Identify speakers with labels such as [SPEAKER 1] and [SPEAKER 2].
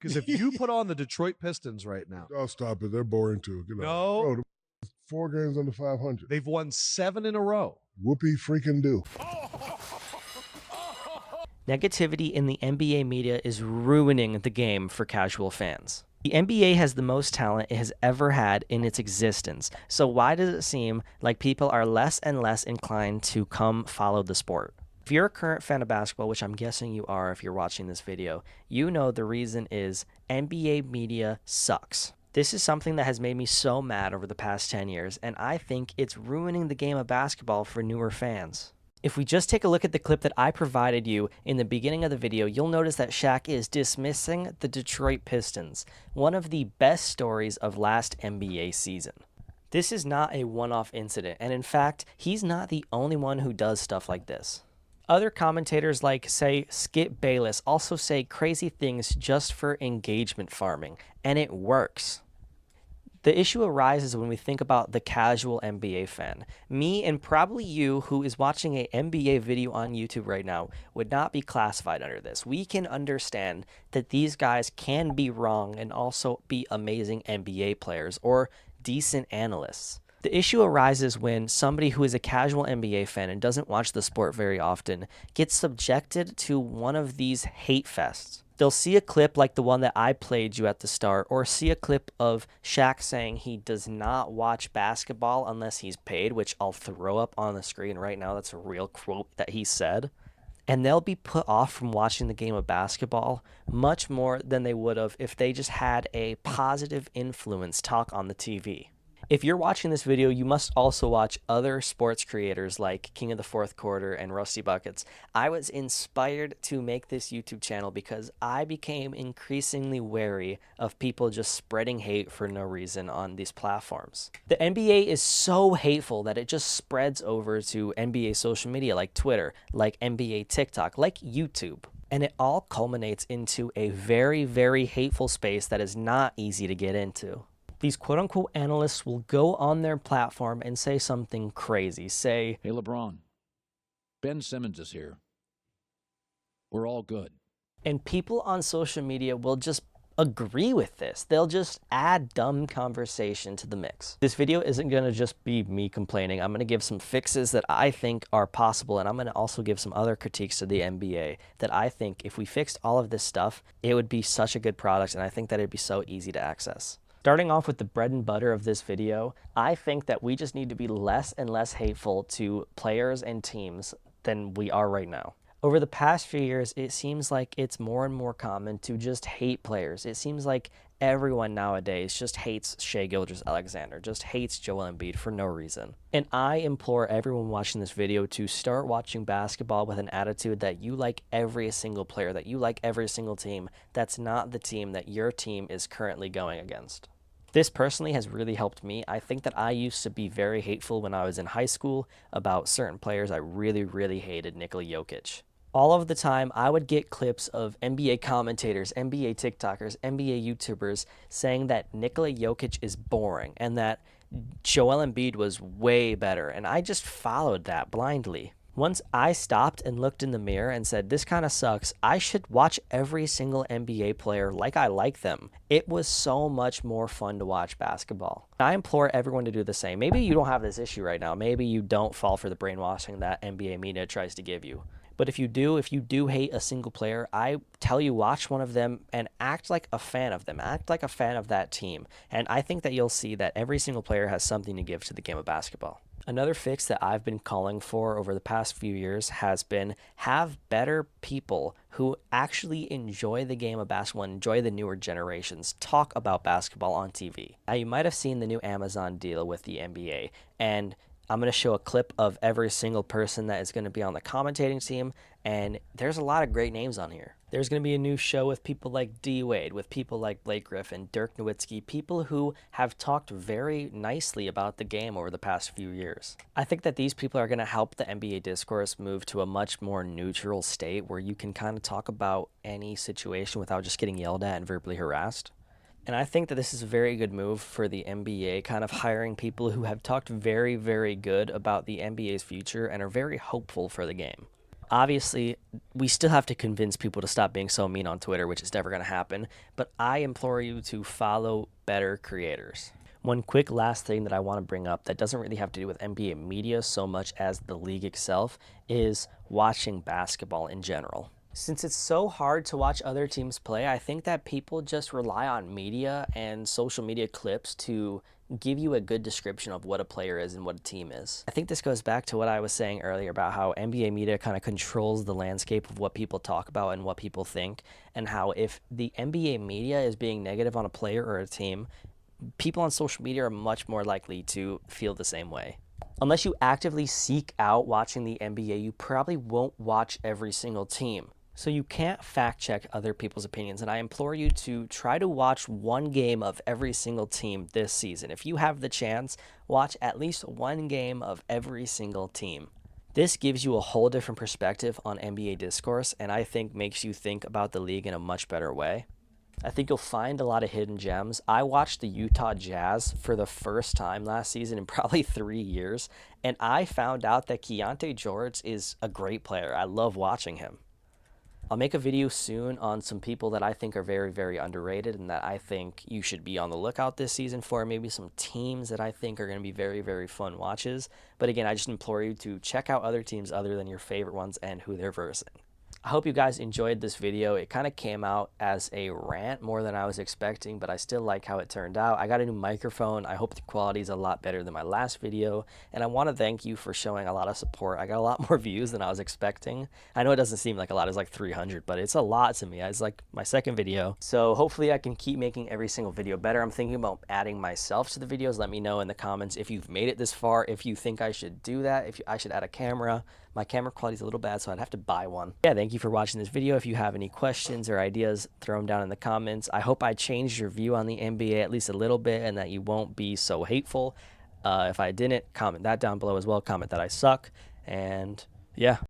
[SPEAKER 1] Because if you put on the Detroit Pistons right now,
[SPEAKER 2] Oh, stop it. They're boring too. Get
[SPEAKER 1] no,
[SPEAKER 2] Bro, 4 games under 500.
[SPEAKER 1] they've won 7 in a row.
[SPEAKER 2] Whoopie freaking do.
[SPEAKER 3] Negativity in the NBA media is ruining the game for casual fans. The NBA has the most talent it has ever had in its existence, so why does it seem like people are less and less inclined to come follow the sport? If you're a current fan of basketball, which I'm guessing you are if you're watching this video, you know the reason is NBA media sucks. This is something that has made me so mad over the past 10 years, and I think it's ruining the game of basketball for newer fans. If we just take a look at the clip that I provided you in the beginning of the video, you'll notice that Shaq is dismissing the Detroit Pistons, one of the best stories of last NBA season. This is not a one-off incident, and in fact, he's not the only one who does stuff like this. Other commentators like, say, Skip Bayless also say crazy things just for engagement farming, and it works. The issue arises when we think about the casual NBA fan. Me and probably you who is watching a NBA video on YouTube right now would not be classified under this. We can understand that these guys can be wrong and also be amazing NBA players or decent analysts. The issue arises when somebody who is a casual NBA fan and doesn't watch the sport very often gets subjected to one of these hate fests. They'll see a clip like the one that I played you at the start, or see a clip of Shaq saying he does not watch basketball unless he's paid, which I'll throw up on the screen right now. That's a real quote that he said. And they'll be put off from watching the game of basketball much more than they would have if they just had a positive influence talk on the TV. If you're watching this video, you must also watch other sports creators like King of the Fourth Quarter and Rusty Buckets. I was inspired to make this YouTube channel because I became increasingly wary of people just spreading hate for no reason on these platforms. The NBA is so hateful that it just spreads over to NBA social media like Twitter, like NBA TikTok, like YouTube. And it all culminates into a very, very hateful space that is not easy to get into. These quote-unquote analysts will go on their platform and say something crazy. Say,
[SPEAKER 4] "Hey, LeBron, Ben Simmons is here. We're all good."
[SPEAKER 3] And people on social media will just agree with this. They'll just add dumb conversation to the mix. This video isn't going to just be me complaining. I'm going to give some fixes that I think are possible, and I'm going to also give some other critiques to the NBA that I think if we fixed all of this stuff, it would be such a good product, and I think that it'd be so easy to access. Starting off with the bread and butter of this video, I think that we just need to be less and less hateful to players and teams than we are right now. Over the past few years, it seems like it's more and more common to just hate players. It seems like everyone nowadays just hates Shai Gilgeous-Alexander, just hates Joel Embiid for no reason. And I implore everyone watching this video to start watching basketball with an attitude that you like every single player, that you like every single team. That's not the team that your team is currently going against. This personally has really helped me. I think that I used to be very hateful when I was in high school about certain players. I really, really hated Nikola Jokic. All of the time, I would get clips of NBA commentators, NBA TikTokers, NBA YouTubers saying that Nikola Jokic is boring and that Joel Embiid was way better, and I just followed that blindly. Once I stopped and looked in the mirror and said, this kind of sucks, I should watch every single NBA player like I like them. It was so much more fun to watch basketball. I implore everyone to do the same. Maybe you don't have this issue right now. Maybe you don't fall for the brainwashing that NBA media tries to give you. But if you do hate a single player, I tell you, watch one of them and act like a fan of them. Act like a fan of that team. And I think that you'll see that every single player has something to give to the game of basketball. Another fix that I've been calling for over the past few years has been have better people who actually enjoy the game of basketball and enjoy the newer generations talk about basketball on TV. Now, you might have seen the new Amazon deal with the NBA, and I'm going to show a clip of every single person that is going to be on the commentating team, and there's a lot of great names on here. There's going to be a new show with people like D. Wade, with people like Blake Griffin, Dirk Nowitzki, people who have talked very nicely about the game over the past few years. I think that these people are going to help the NBA discourse move to a much more neutral state where you can kind of talk about any situation without just getting yelled at and verbally harassed. And I think that this is a very good move for the NBA, kind of hiring people who have talked very, very good about the NBA's future and are very hopeful for the game. Obviously, we still have to convince people to stop being so mean on Twitter, which is never going to happen, but I implore you to follow better creators. One quick last thing that I want to bring up that doesn't really have to do with NBA media so much as the league itself is watching basketball in general. Since it's so hard to watch other teams play, I think that people just rely on media and social media clips to give you a good description of what a player is and what a team is. I think this goes back to what I was saying earlier about how NBA media kind of controls the landscape of what people talk about and what people think, and how if the NBA media is being negative on a player or a team, people on social media are much more likely to feel the same way. Unless you actively seek out watching the NBA, you probably won't watch every single team. So you can't fact check other people's opinions, and I implore you to try to watch one game of every single team this season. If you have the chance, watch at least one game of every single team. This gives you a whole different perspective on NBA discourse, and I think makes you think about the league in a much better way. I think you'll find a lot of hidden gems. I watched the Utah Jazz for the first time last season in probably 3 years, and I found out that Keontae George is a great player. I love watching him. I'll make a video soon on some people that I think are very, very underrated and that I think you should be on the lookout this season for. Maybe some teams that I think are going to be very, very fun watches. But again, I just implore you to check out other teams other than your favorite ones and who they're versing. I hope you guys enjoyed this video. It kind of came out as a rant more than I was expecting, but I still like how it turned out. I got a new microphone. I hope the quality is a lot better than my last video, and I want to thank you for showing a lot of support. I got a lot more views than I was expecting. I know it doesn't seem like a lot. It's like 300, but it's a lot to me. It's like my second video. So hopefully I can keep making every single video better. I'm thinking about adding myself to the videos. Let me know in the comments if you've made it this far, if you think I should do that, if I should add a camera. My camera quality is a little bad, so I'd have to buy one. Yeah, thank you for watching this video. If you have any questions or ideas, throw them down in the comments. I hope I changed your view on the NBA at least a little bit and that you won't be so hateful. If I didn't, comment that down below as well. Comment that I suck. And yeah.